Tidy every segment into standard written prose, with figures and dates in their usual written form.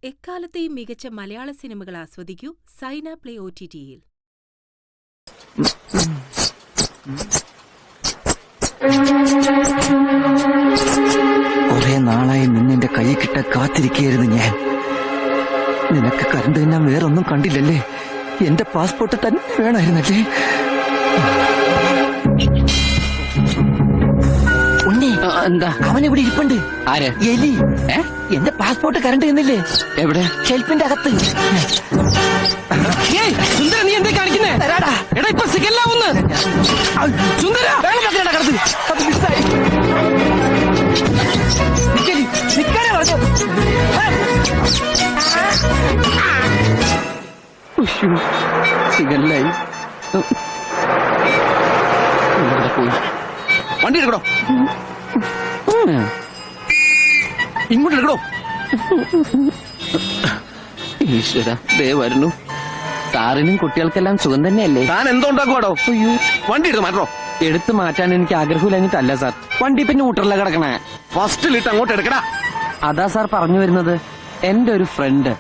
എക്കാലത്തെയും മികച്ച മലയാള സിനിമകൾ ആസ്വദിക്കൂ സൈന പ്ലേ OTT-യിൽ. കുറെ നാളായി നിന്നെ കൈ കിട്ട കാത്തിരിക്കുകയായിരുന്നു ഞാൻ. നിനക്ക് കരണ്ട് ഞാൻ വേറൊന്നും കണ്ടില്ലല്ലേ? എന്റെ പാസ്പോർട്ട് തന്നെ വേണമായിരുന്നല്ലേ? എന്താ അവനെവിടെ ഇരിപ്പുണ്ട്? ആര്? എലി. എന്റെ പാസ്പോർട്ട് കരണ്ട് എന്നില്ലേ? എവിടെ? ഷെൽഫിന്റെ അകത്ത്. സുന്ദര, നീ എന്താ കാണിക്കുന്നേ? എടാ, ഇപ്പൊ സിഗല്ലാവുന്ന്. സുന്ദര, സിഗല്ലായി. പോയി വണ്ടി എടുക്കണോ? ഇങ്ങോട്ട് എടുക്കണോ? ഈശ്വര, ദേ വരുന്നു. സാറിനും കുട്ടികൾക്കെല്ലാം സുഖം തന്നെയല്ലേ? താൻ എന്തോ ഉണ്ടാക്കുവാടോ? വണ്ടി എടുത്ത് മാറ്റോ? എടുത്തു മാറ്റാൻ എനിക്ക് ആഗ്രഹമില്ലഞ്ഞിട്ടല്ല സാർ. വണ്ടി ഇപ്പൊ ന്യൂട്രലിലാ കിടക്കണേ. ഫസ്റ്റിലിട്ട് അങ്ങോട്ട് എടുക്കടാ. അതാ സാർ പറഞ്ഞു വരുന്നത്. എന്റെ ഒരു ഫ്രണ്ട്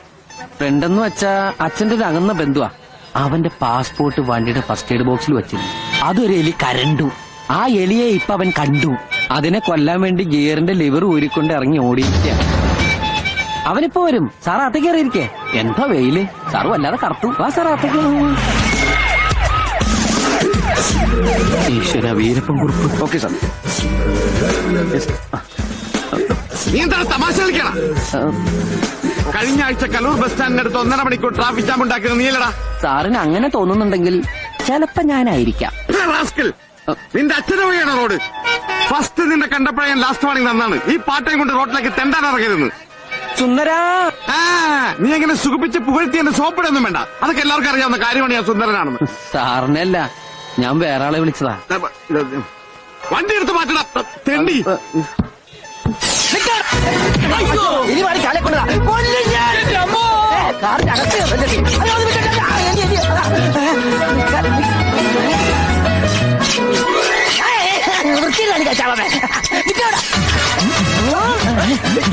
എന്ന് വെച്ചാ അച്ഛന്റെ ഒരു അകന്ന ബന്ധുവാ. അവന്റെ പാസ്പോർട്ട് വണ്ടിയുടെ ഫസ്റ്റ് എയ്ഡ് ബോക്സിൽ വെച്ചിരുന്നു. അതൊരു എലി കരണ്ടു. ആ എലിയെ ഇപ്പൊ അവൻ കണ്ടു. അതിനെ കൊല്ലാൻ വേണ്ടി ഗിയറിന്റെ ലിവർ ഊരിക്കൊണ്ട് ഇറങ്ങി ഓടിയിരിക്കുക. അവനിപ്പോ വരും. സാർ അകത്തേക്ക് കയറിയിരിക്കേ. എന്താ വെയില്. സാർ വല്ലാതെ കറുത്തു. വാ സാർ അകത്തേക്ക്. ഈശ്വര, വീരപ്പൻ കുറിപ്പ്. Okay sir. നീ എന്താണ് തമാശ കളിക്കണ? കഴിഞ്ഞ ആഴ്ച കലൂർ ബസ് സ്റ്റാൻഡിനടുത്ത് 1.5 മണിക്കൂർ ട്രാഫിക് ജാം ഉണ്ടാക്കിയത് നീയല്ലടാ? സാറിന് അങ്ങനെ തോന്നുന്നുണ്ടെങ്കിൽ ചിലപ്പോ ഞാനായിരിക്കാം. നിന്റെ അച്ഛനെ വഴിയാണ് റോഡ്. ഫസ്റ്റ് നിന്നെ കണ്ടപ്പോഴേ ഞാൻ ലാസ്റ്റ് വാണിംഗ് തന്നാണ്. ഈ പാട്ടയും കൊണ്ട് റോഡിലേക്ക് തെണ്ടാൻ ഇറങ്ങരുതെന്ന്. സുന്ദരാ, നീ എങ്ങനെ സുഖിപ്പിച്ച് പുകഴ്ത്തി എന്റെ സോപ്പിടൊന്നും വേണ്ട. അതൊക്കെ എല്ലാവർക്കും അറിയാവുന്ന കാര്യമാണ് ഞാൻ സുന്ദരനാണെന്ന്. സാറിനല്ല, ഞാൻ വേറെ ആളെ വിളിച്ചതാ. വണ്ടി എടുത്ത് മാറ്റടാ തെണ്ടി.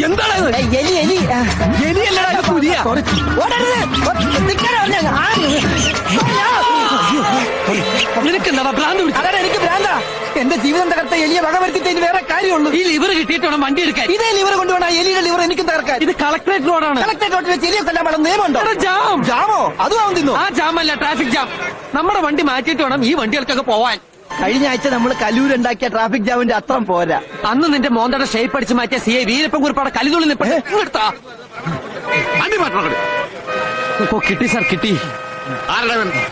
എന്താണ് എലി? എലി എലിയല്ലടാ, പുലിയ. നിനക്കെന്താ ഭ്രാന്ത്? അതാണ് എനിക്ക് ഭ്രാന്താ. എന്റെ ജീവിതം തകർത്ത എലിയെ വകവരുത്തിട്ട് വേറെ കാര്യമുള്ളൂ. ഈ ലിവർ കിട്ടിയിട്ട് വേണം വണ്ടി എടുക്കാൻ. ഇതേ ലിവർ കൊണ്ടുവേണം എലിയുടെ ലിവർ എനിക്ക് തകർക്കാൻ. ഇത് കളക്ടറേറ്റ് റോഡാണ്. കളക്ടറേറ്റ് റോഡിൽ വെച്ച് എലിയെ കൊല്ലാൻ വേണം നിയമമുണ്ടോ? ജാം. ജാമോ? അതും അവൻ തിന്നു. ആ ജാമല്ല, ട്രാഫിക് ജാം. നമ്മുടെ വണ്ടി മാറ്റിയിട്ട് വേണം ഈ വണ്ടികൾക്കൊക്കെ പോവാൻ. കഴിഞ്ഞ ആഴ്ച നമ്മൾ കലൂരുണ്ടാക്കിയ ട്രാഫിക് ജാമിന്റെ അത്രം പോരാ. അന്ന് നിന്റെ മോന്തയുടെ ഷേപ്പ് അടിച്ച് മാറ്റിയ CI വീരപ്പൻ കുറിപ്പാടെ കലിതുള്ളി നിൽപ്പെടുത്താ. വണ്ടി മാറ്റണം. ഓ, കിട്ടി സാർ, കിട്ടി.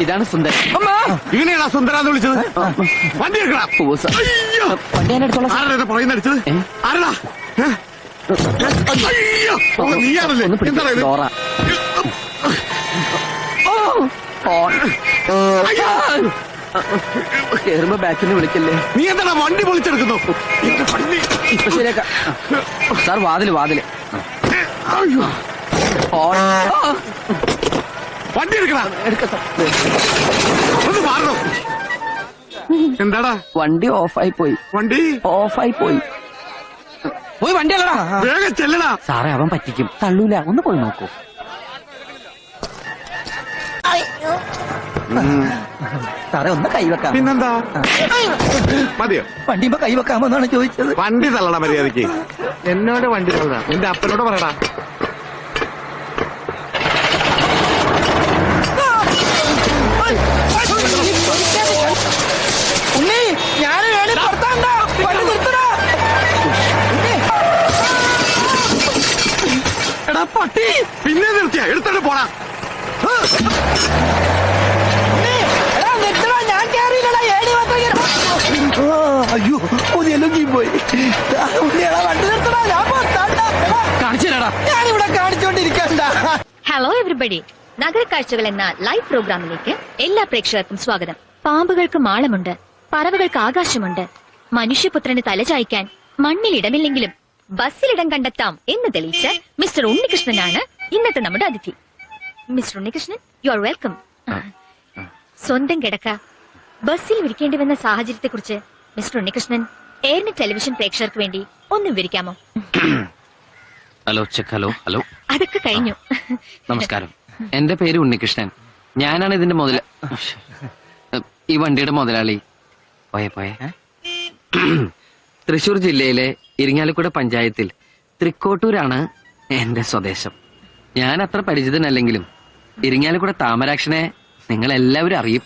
ഇതാണ് സുന്ദരൻ. ഇവനെയാണോ സുന്ദരാന്ന് വിളിച്ചത്? വണ്ടി എടുക്കടാ. വണ്ടി ഞാൻ എടുത്തോളാം. ആരുടെ പുറകിൽ അടിച്ചത്? ആരടാ? നീയാണല്ലേ? ഡോറ. കേറുമ്പോ ബാക്കിന് വിളിക്കല്ലേ. നീ എന്താ വണ്ടി പൊളിച്ചെടുക്കുന്നു? ഇപ്പൊ ശരിയാക്കാം സാർ. വാതില് വണ്ടി എടുക്കടാ. ഒന്ന് മാറണം. എന്താടാ? വണ്ടി ഓഫായി പോയി. വണ്ടി ഓഫായി പോയി. പോയി വണ്ടി അല്ലടാ. വേഗം ചെല്ലടാ. സാറേ, അവൻ പറ്റിക്കും. തള്ളൂല. ഒന്ന് പോയി നോക്കൂ. സാറേ, ഒന്ന് കൈവെക്കാം. പിന്നെന്താ? മതിയോ? വണ്ടിയുമ്പോ കൈവെക്കാമെന്നാണ് ചോദിച്ചത്. വണ്ടി തള്ളടാ മര്യാദക്ക്. എന്നോട് വണ്ടി തള്ളടാ. എന്റെ അപ്പനോട് പറയടാ. എടാ പട്ടി, പിന്നെ നിർത്തിയ എടുത്തോണ്ട് പോടാ. അയ്യോ, ഒന്നെല്ലാം പോയി. കാണിച്ചേരാടാ. ഞാനിവിടെ കാണിച്ചോണ്ടിരിക്കണ്ട. ഹലോ എവരിബഡി, നഗരക്കാഴ്ചകൾ എന്ന ലൈവ് പ്രോഗ്രാമിലേക്ക് എല്ലാ പ്രേക്ഷകർക്കും സ്വാഗതം. പാമ്പുകൾക്ക് മാളമുണ്ട്, പറവകൾക്ക് ആകാശമുണ്ട്, മനുഷ്യപുത്രന് തലചായ്ക്കാൻ മണ്ണിൽ ഇടമില്ലെങ്കിലും ബസ്സിലിടം കണ്ടെത്താം എന്ന് തെളിയിച്ച മിസ്റ്റർ ഉണ്ണികൃഷ്ണനാണ് ഇന്നത്തെ നമ്മുടെ അതിഥി. Mister Unnikrishnan, you are welcome. സ്വന്തം കിടക്ക ബസ്സിൽ വിരിക്കേണ്ടി വന്ന സാഹചര്യത്തെക്കുറിച്ച് മിസ്റ്റർ ഉണ്ണികൃഷ്ണൻ എയർനെറ്റ് ടെലിവിഷൻ പ്രേക്ഷകർക്ക് വേണ്ടി ഒന്ന് വിവരിക്കാമോ? Hello check. Hello hello. അതൊക്കെ കഴിഞ്ഞു. നമസ്കാരം. എന്റെ പേര് ഉണ്ണികൃഷ്ണൻ. ഞാനാണ് ഇതിന്റെ ഈ വണ്ടിയുടെ മുതലാളി. പോയെ തൃശൂർ ജില്ലയിലെ ഇരിങ്ങാലക്കുട പഞ്ചായത്തിൽ തൃക്കോട്ടൂരാണ് എന്റെ സ്വദേശം. ഞാൻ അത്ര പരിചിതനല്ലെങ്കിലും ഇരിങ്ങാലക്കുട താമരാക്ഷനെ നിങ്ങൾ എല്ലാവരും അറിയും.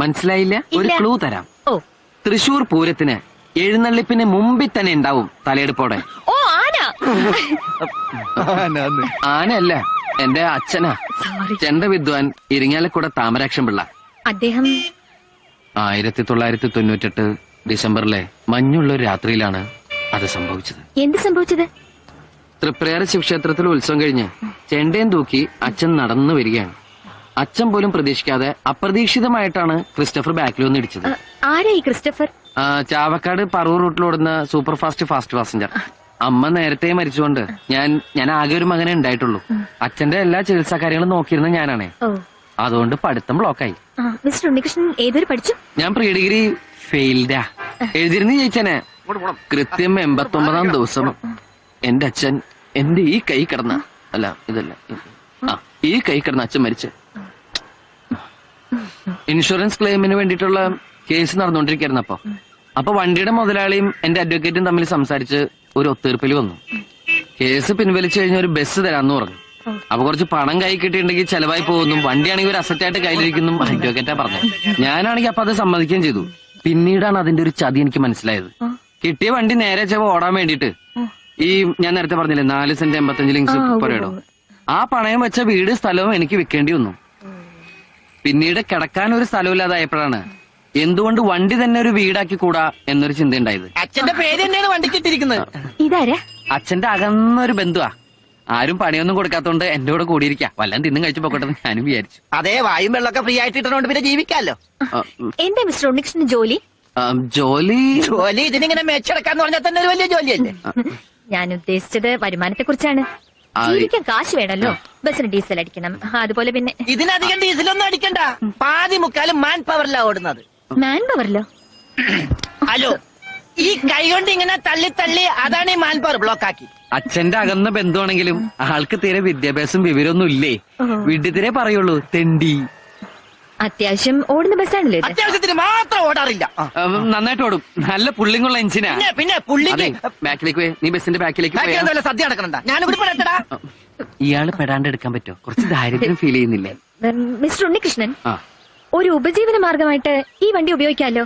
മനസ്സിലായില്ല? ഒരു ക്ലൂ തരാം. ഓ, തൃശൂർ പൂരത്തിന് എഴുന്നള്ളിപ്പിന് മുമ്പിൽ തന്നെ ഉണ്ടാവും തലയെടുപ്പോടെ. ഓ, ആന. ആനയല്ല, എന്റെ അച്ഛനാ. ചെണ്ട വിദ്വാൻ ഇരിങ്ങാലക്കുട താമരാക്ഷൻ പിള്ള. അദ്ദേഹം 1998 ഡിസംബറിലെ മഞ്ഞുള്ളൊരു രാത്രിയിലാണ് അത് സംഭവിച്ചത്. എന്ത് സംഭവിച്ചത്? തൃപ്രയാർ ശിവക്ഷേത്രത്തിൽ ഉത്സവം കഴിഞ്ഞ് ചെണ്ടയും തൂക്കി അച്ഛൻ നടന്നു വരികയാണ്. അച്ഛൻ പോലും പ്രതീക്ഷിക്കാതെ അപ്രതീക്ഷിതമായിട്ടാണ് ക്രിസ്റ്റഫർ ബാക്കിൽ വന്ന് ഇടിച്ചത്. ആരാ ഈ ക്രിസ്റ്റഫർ? ചാവക്കാട് പറവൂർ റൂട്ടിലോടുന്ന സൂപ്പർ ഫാസ്റ്റ് പാസഞ്ചർ. അമ്മ നേരത്തെ മരിച്ചുകൊണ്ട് ഞാൻ ആകെ ഒരു മകനെ ഉണ്ടായിട്ടുള്ളൂ. അച്ഛന്റെ എല്ലാ ചികിത്സാ കാര്യങ്ങളും നോക്കിയിരുന്ന ഞാനാണേ. അതുകൊണ്ട് പഠിത്തം ബ്ലോക്കായി. മിസ്റ്റർ ഉണ്ണികൃഷ്ണൻ ഏതൊരു പഠിച്ചു? ഞാൻ പ്രീ ഡിഗ്രി ഫെയിൽഡാ. എഴുതിരുന്ന് ജയിച്ചനെ. കൃത്യം 89-ാം ദിവസം എന്റെ അച്ഛൻ എന്റെ ഈ കൈ കിടന്ന ഈ കൈ കിടന്ന അച്ഛൻ മരിച്ചു. ഇൻഷുറൻസ് ക്ലെയിമിന് വേണ്ടിയിട്ടുള്ള കേസ് നടന്നുകൊണ്ടിരിക്കുകയായിരുന്നു. അപ്പൊ വണ്ടിയുടെ മുതലാളിയും എന്റെ അഡ്വക്കേറ്റും തമ്മിൽ സംസാരിച്ച് ഒരു ഒത്തീർപ്പിൽ വന്നു. കേസ് പിൻവലിച്ചു കഴിഞ്ഞ ഒരു ബസ് തരാന്ന് പറഞ്ഞു. അപ്പൊ കുറച്ച് പണം കൈ കിട്ടിയിട്ടുണ്ടെങ്കിൽ ചെലവായി പോകുന്നു, വണ്ടിയാണെങ്കിൽ ഒരു അസറ്റായിട്ട് കയ്യിലിരിക്കുന്നു അഡ്വക്കേറ്റാ പറഞ്ഞത്. ഞാനാണെങ്കിൽ അപ്പൊ അത് സമ്മതിക്കുകയും ചെയ്തു. പിന്നീടാണ് അതിന്റെ ഒരു ചതി എനിക്ക് മനസ്സിലായത്. കിട്ടിയ വണ്ടി നേരെ ചെവ ഓടാൻ വേണ്ടിയിട്ട് ഈ ഞാൻ നേരത്തെ പറഞ്ഞില്ലേ 4 സെന്റ് 85 ലിങ്സ് പുരയിടോ, ആ പണയം വെച്ച വീട് സ്ഥലവും എനിക്ക് വിൽക്കേണ്ടി വന്നു. പിന്നീട് കിടക്കാൻ ഒരു സ്ഥലമില്ലാതായപ്പോഴാണ് എന്തുകൊണ്ട് വണ്ടി തന്നെ ഒരു വീടാക്കി കൂടാ എന്നൊരു ചിന്ത ഉണ്ടായത്. അച്ഛന്റെ പേര് തന്നെയാണ് വണ്ടിക്ക് ഇട്ടിരിക്കുന്നത്. ഇതാരാ? അച്ഛന്റെ അകന്നൊരു ബന്ധുവാ. ആരും പണിയൊന്നും കൊടുക്കാത്തോണ്ട് എന്റെ കൂടെ കൂടിയിരിക്കാം, വല്ലതും തിന്നും കഴിച്ചു പോക്കട്ടെ ഞാനും വിചാരിച്ചു. അതേ വായും വെള്ളമൊക്കെ ഫ്രീ ആയിട്ട് ഇട്ടോണ്ട് പിന്നെ ജീവിക്കാമല്ലോ. എന്താ മിസ്റ്റർ ഉണ്ണികൃഷ്ണൻ ജോലി? ജോലി ഇതിനിങ്ങനെ മെച്ചെടുക്കാന്ന് പറഞ്ഞാൽ തന്നെ ഒരു വലിയ ജോലിയല്ലേ. ഞാൻ ഉദ്ദേശിച്ചത് വരുമാനത്തെ കുറിച്ചാണ്. ജീവിക്കാൻ കാശ് വേണമല്ലോ. ബസ്സിന് ഡീസൽ അടിക്കണം, അതുപോലെ പിന്നെ ഇതിനധികം ഡീസലൊന്നും അടിക്കണ്ട. പാതി മുക്കാലും മാൻ പവറിലാ ഓടുന്നത്. മാൻ പവറിലോ? ഹലോ, ഈ കൈ കൊണ്ട് ഇങ്ങനെ തള്ളി തള്ളി അതാണ് ഈ മാൻ പവർ ബ്ലോക്ക് ആക്കി. അച്ഛന്റെ അകന്ന ബന്ധുവാണെങ്കിലും ആൾക്ക് തീരെ വിദ്യാഭ്യാസം വിവരമൊന്നും ഇല്ലേ. വീട്ടിൽ പറയുള്ളൂ തെണ്ടി. അത്യാവശ്യം ഓടുന്ന ബസ്സാണല്ലോ ഇത്. അത്യാവശ്യത്തിന് മാത്രം ഓടാറില്ല. നന്നായിട്ട് ഓടും, നല്ല പുള്ളിങ്ങുള്ള എഞ്ചിനാ. പിന്നെ പുള്ളിക്ക് ബാക്കിലേക്ക് പോയി, നീ ബസ്സിന്റെ ബാക്കിലേക്ക് പോയി. സദ്യ നടക്കണ്ട, ഞാനിവിടെ പെടട്ടടാ. ഇയാള് പെടാണ്ട് എടുക്കാൻ പറ്റുമോ? കുറച്ച് ദാരിദ്ര്യം ഫീൽ ചെയ്യുന്നില്ലേ? മിസ്റ്റർ ഉണ്ണികൃഷ്ണൻ, ഒരു ഉപജീവന മാർഗമായിട്ട് ഈ വണ്ടി ഉപയോഗിക്കാമല്ലോ.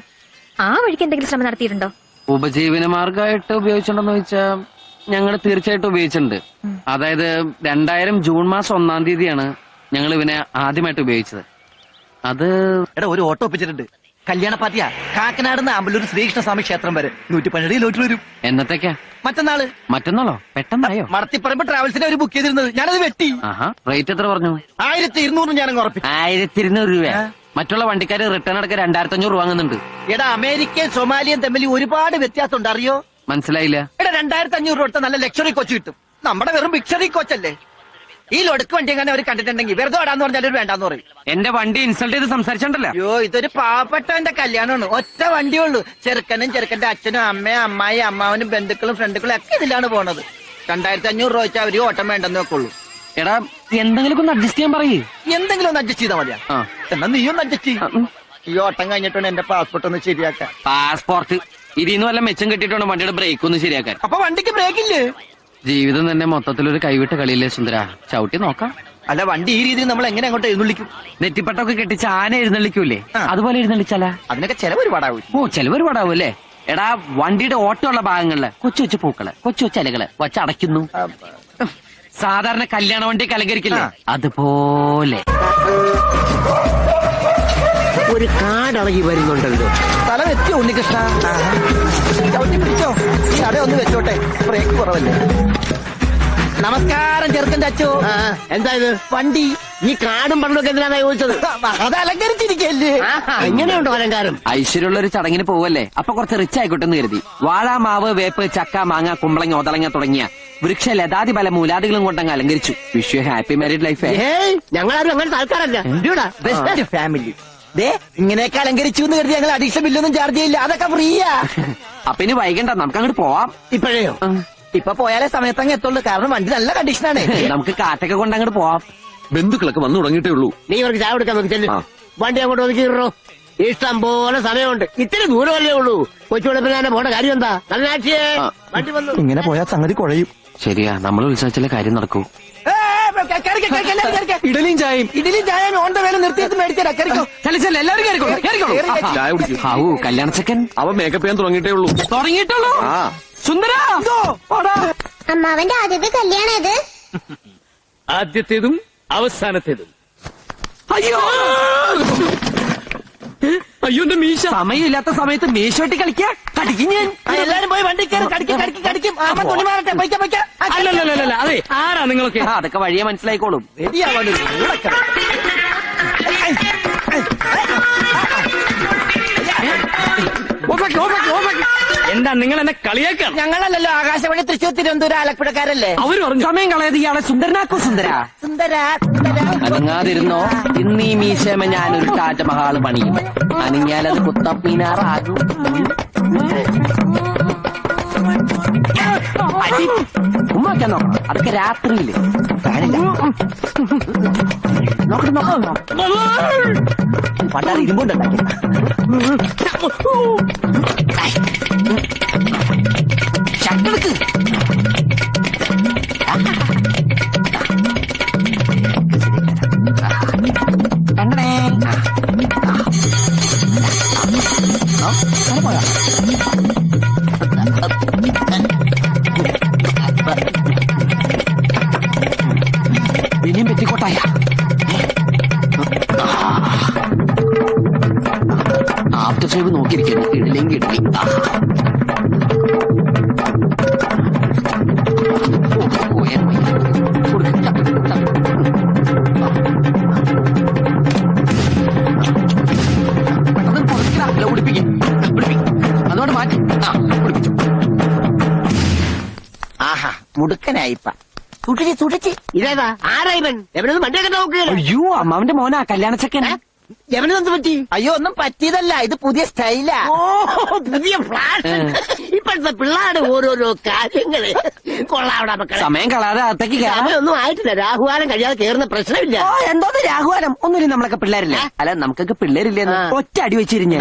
ആ വഴിക്ക് എന്തെങ്കിലും ശ്രമം നടത്തിയിട്ടുണ്ടോ? ഉപജീവന മാർഗമായിട്ട് ഉപയോഗിച്ചിട്ടുണ്ടോന്ന് ചോദിച്ചാൽ ഞങ്ങൾ തീർച്ചയായിട്ടും ഉപയോഗിച്ചിട്ടുണ്ട്. അതായത് 2000 ജൂൺ മാസം 1-ാം തീയതിയാണ് ഞങ്ങൾ ഇവനെ ആദ്യമായിട്ട് ഉപയോഗിച്ചത്. അത് ഒരു ഓട്ടോ ഒപ്പിച്ചിട്ടുണ്ട്. കല്യാണ പാർട്ടിയാ. കാക്കനാടുന്ന് അമ്പലൂർ ശ്രീകൃഷ്ണ സ്വാമി ക്ഷേത്രം വരെ 112 ലോട്ടിൽ വരും. എന്നത്തേക്കാ? മറ്റന്നാളോ? പെട്ടെന്നായോ? മടത്തിപ്പറമ്പ് ട്രാവൽസിനെ ഒരു ബുക്ക് ചെയ്തിരുന്നത്, ഞാനത് വെട്ടി. റേറ്റ് എത്ര പറഞ്ഞു? 1200 ഞാനങ്ങ് ഉറപ്പിച്ചു. 1200 രൂപ. മറ്റുള്ള വണ്ടിക്കാര് റിട്ടേൺ അടക്കം 2500 രൂപ വാങ്ങുന്നുണ്ട്. എടാ, അമേരിക്കയും സൊമാലിയും തമ്മിൽ ഒരുപാട് വ്യത്യാസമുണ്ട്, അറിയോ? മനസ്സിലായില്ല. എടാ, 2500 രൂപ കൊടുത്ത നല്ല ലക്ഷറി കോച്ച് കിട്ടും. നമ്മുടെ വെറും ബിക്ഷറി കോച്ചല്ലേ. ഈ ലൊടുക്ക് വണ്ടി എങ്ങനെ അവർ കണ്ടിട്ടുണ്ടെങ്കിൽ വെറുതെ ഓടാന്ന് പറഞ്ഞാൽ വേണ്ടാന്ന് പറയും. എന്റെ വണ്ടി ഇൻസൾട്ട് ചെയ്ത് സംസാരിച്ചിട്ടുണ്ടല്ലോ. അയ്യോ, ഇതൊരു പാവപ്പെട്ടവന്റെ കല്യാണമാണ്. ഒറ്റ വണ്ടിയുള്ളൂ. ചെറുക്കനും ചെറുക്കന്റെ അച്ഛനും അമ്മയും അമ്മായി അമ്മാവനും ബന്ധുക്കളും ഫ്രണ്ടുക്കളും ഒക്കെ ഇതിലാണ് പോണത്. 2500 രൂപ വെച്ചാൽ അവര് ഓട്ടം വേണ്ടെന്ന് വെക്കുള്ളൂ. എടാ, എന്തെങ്കിലും ഒന്ന് അഡ്ജസ്റ്റ് ചെയ്യാൻ പറയേ. എന്തെങ്കിലും ഒന്ന് അഡ്ജസ്റ്റ് ചെയ്താൽ മതിയാ. എന്നാ നീ ഒന്ന് അഡ്ജസ്റ്റ് ചെയ്യും. ഈ ഓട്ടം കഴിഞ്ഞിട്ടുണ്ട് എന്റെ പാസ്പോർട്ട് ഒന്ന് ശരിയാക്കാൻ. പാസ്പോർട്ട് ഇതിന്ന് വല്ല മെച്ചം കിട്ടിയിട്ടുണ്ട് വണ്ടിയുടെ ബ്രേക്ക് ഒന്ന് ശരിയാക്കാൻ. അപ്പൊ വണ്ടിക്ക് ബ്രേക്ക് ഇല്ലേ? ജീവിതം തന്നെ മൊത്തത്തിലൊരു കൈവിട്ട കളിയില്ലേ സുന്ദര. ചവിട്ടി നോക്കാം. അല്ല, വണ്ടി ഈ രീതിയിൽ നമ്മൾ എങ്ങനെ അങ്ങോട്ട് എഴുന്നള്ളിക്കും? നെറ്റിപ്പട്ടൊക്കെ കെട്ടിച്ച് ആന എഴുന്നള്ളിക്കൂലേ, അതുപോലെ എഴുന്നള്ളിച്ചാലാ? അതിനൊക്കെ ചെലവ് ഒരുപാടാവും. ചെലവ് ഒരുപാടാവും അല്ലേ? എടാ, വണ്ടിയുടെ ഓട്ടമുള്ള ഭാഗങ്ങളില് കൊച്ചു കൊച്ചു പൂക്കള്, കൊച്ചു കൊച്ചു ഇലകള് വച്ചടയ്ക്കുന്നു. സാധാരണ കല്യാണ വണ്ടിയൊക്കെ അലങ്കരിക്കില്ലേ, അതുപോലെ. ഒരു കാടളകി വരുന്നുണ്ടല്ലോ. സ്ഥലം എത്തിയോ ഉണ്ണികൃഷ്ണ? ചവിട്ടി പിടിച്ചോ. ഈ അട ഒന്ന് വെച്ചോട്ടെ, ബ്രേക്ക് കുറവല്ലേ. നമസ്കാരം ചെറുക്കന്റെ അച്ചോ. എന്താ ഇത്? വണ്ടി. ഈ കാടും പണ്ടൊക്കെ എന്തിനാണ് ചോദിച്ചത്? അത് അലങ്കരിച്ചിരിക്കല്ലേ. എങ്ങനെയുണ്ടോ അലങ്കാരം? ഐശ്വര്യമുള്ള ഒരു ചടങ്ങിന് പോവല്ലേ, അപ്പൊ കുറച്ച് റിച്ച് ആയിക്കോട്ടെ എന്ന് കരുതി വാഴ, മാവ്, വേപ്പ്, ചക്ക, മാങ്ങ, കുമ്പളങ്ങ, ഒതളങ്ങ തുടങ്ങിയ വൃക്ഷ ലതാതി പല മൂലാദികളും കൊണ്ടങ്ങ് അലങ്കരിച്ചു. Wish you happy married life. ഞങ്ങളാരും അങ്ങനത്തെ ആൾക്കാരല്ല. Best family. ഇങ്ങനെയൊക്കെ അലങ്കരിച്ചു എന്ന് കരുതി ഞങ്ങൾ അഡീഷണൽ ബില്ലൊന്നും ചാർജ് ചെയ്യില്ല, അതൊക്കെ ഫ്രീയാ. അപ്പൊ ഇനി വൈകണ്ട, നമുക്ക് അങ്ങോട്ട് പോവാം. ഇപ്പോഴേയോ? ഇപ്പൊ പോയാലേ സമയത്തങ്ങ് എത്തുള്ളൂ, കാരണം വണ്ടി നല്ല കണ്ടീഷനാണ്. നമുക്ക് കാറ്റൊക്കെ കൊണ്ട് അങ്ങോട്ട് പോവാം. ബന്ധുക്കളൊക്കെ വന്നു തുടങ്ങിയിട്ടേ ഉള്ളൂ. നീ ഇവർക്ക് ചായ കൊടുക്കാൻ നോക്കി ചെല്ലു. വണ്ടി അങ്ങോട്ട് ഒതുക്കിയിടോ. ഇഷ്ടം പോലെ സമയമുണ്ട്. ഇത്തിരി ദൂരമല്ലേ ഉള്ളൂ. കൊച്ചു വെളുപ്പിനെ പോണ കാര്യം എന്താ? നന്നാച്ചിയേ വണ്ടി വന്നു. ഇങ്ങനെ പോയാൽ സംഗതി കുഴയും. ശരിയാ, നമ്മൾ ഉത്സവിച്ചാലേ കാര്യം നടക്കൂ. ഇഡലിയും ചായയും ഓൺ ദ വേല നിർത്തിയെടുത്ത് മേടിച്ചാ കറിക്കോ. ചായ കുടിക്കും. ഹാവു കല്യാണച്ചക്കൻ അവൻ മേക്കപ്പ് ചെയ്യാൻ തുടങ്ങിയിട്ടേ ഉള്ളൂ. തുടങ്ങിയിട്ടുള്ളൂ. സുന്ദര അമ്മാവന്റെ ആദ്യത്തെ കല്യാണം ഇത്. ആദ്യത്തേതും അവസാനത്തേതും. അയ്യോ അയ്യോ എന്റെ മീശ. സമയമില്ലാത്ത സമയത്ത് മേശോട്ടി കളിക്കാ കടിക്കും ഞാൻ. എല്ലാരും പോയി വണ്ടി കയറി കടിക്കും. ആമ തുണി മാറട്ടെ, പൈക്ക. അല്ലല്ല അതെ, ആരാ നിങ്ങളൊക്കെ? അതൊക്കെ വഴിയെ മനസ്സിലായിക്കോളും. എന്താ നിങ്ങൾ എന്നെ കളിയാക്കാണ്? ഞങ്ങളല്ലല്ലോ ആകാശവാണി തൃശ്ശൂർ തിരുവനന്തപുരം ആലപ്പുഴക്കാരല്ലേ. അവര് പറഞ്ഞു സമയം കളയത് ഇയാളെ സുന്ദരനാക്കോ. സുന്ദര അനങ്ങാതിരുന്നോ. ഇന്ന് ഈ മീശമ ഞാനൊരു താജ്മഹാള് പണിയും. അനങ്ങിയാലത് കുത്തപ്പീനാറാകും. ഉമ്മാക്കാൻ നോക്കണം, അതൊക്കെ രാത്രിയില്. പണ്ടാറ് ഇരുമ്പുണ്ടാക്കി. ശക്തിക്ക് ഇനിയും പെറ്റിക്കോട്ടായ ആഫ്റ്റർ ഷേവ് നോക്കിയിരിക്കുന്നു. ഇടലെങ്കിൽ ഇടലി. അതോട് മാറ്റി കുടിപ്പിച്ചു. ആഹാ മുടുക്കനായിപ്പ. സൂക്ഷിച്ച്. ഇതേതാ? ആരാ ഇവൻ? എവനൊന്നും വണ്ടിയൊക്കെ നോക്കുകയല്ലേ? അയ്യോ അമ്മാവന്റെ മോനാ കല്യാണച്ചക്കൻ. എവനെന്ത് പറ്റി? അയ്യോ ഒന്നും പറ്റിയതല്ല, ഇത് പുതിയ സ്റ്റൈലാ. ഓ പുതിയ ഫ്ലാഷ്. ഇപ്പോഴത്തെ പിള്ളേരുടെ ഓരോരോ കാര്യങ്ങള്. കൊള്ളാവിടെ മക്കളെ. സമയം കളയാതെ അകത്തേക്ക് കയറാം. സമയമൊന്നും ആയിട്ടില്ല. രാഹുകാലം കഴിയാതെ കേറുന്ന പ്രശ്നമില്ല. ഓ എന്തോന്ന് രാഘുവാനം. ഒന്നുമില്ല, നമ്മളൊക്കെ പിള്ളേരില്ലേ. അല്ല നമുക്കൊക്കെ പിള്ളേരില്ലെന്ന് ഒറ്റ അടി വെച്ചിരിഞ്ഞ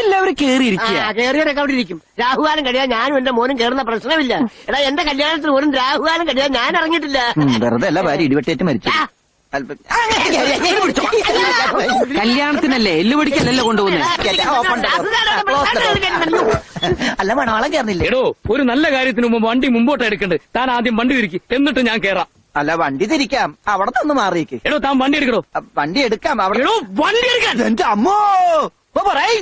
എല്ലാവരും കേറിയിരിക്കുക. കേറിയവരൊക്കെ അവിടെ ഇരിക്കും. രാഹുകാലം കഴിയാൻ ഞാനും എന്റെ മോനും കേറുന്ന പ്രശ്നമില്ല. എടാ എന്റെ കല്യാണത്തിന് ഒരു രാഹുകാലം കഴിയാൻ ഞാൻ ഇറങ്ങിയിട്ടില്ല. വെറുതെ അല്ല ഭാര്യ ഇടിവെട്ടേറ്റ് മരിച്ചു. കല്യാണത്തിനല്ലേ എല്ലുപടിക്കല്ലല്ലോ കൊണ്ടുപോകുന്നത്. അല്ല മണവാളം കേറുന്നില്ലേ? എടോ, ഒരു നല്ല കാര്യത്തിന് മുമ്പ് വണ്ടി മുമ്പോട്ട് എടുക്കണ്ട്. താൻ ആദ്യം വണ്ടി തിരിക്കും, എന്നിട്ട് ഞാൻ കേറാം. അല്ല വണ്ടി തിരിക്കാം, അവിടെ നിന്ന് മാറിയേക്ക്. എടോ താൻ വണ്ടി എടുക്കണോ? വണ്ടി എടുക്കാം അവിടെ. എടോ വണ്ടി എടുക്കാൻ. എന്റെ അമ്മോ പറയ്.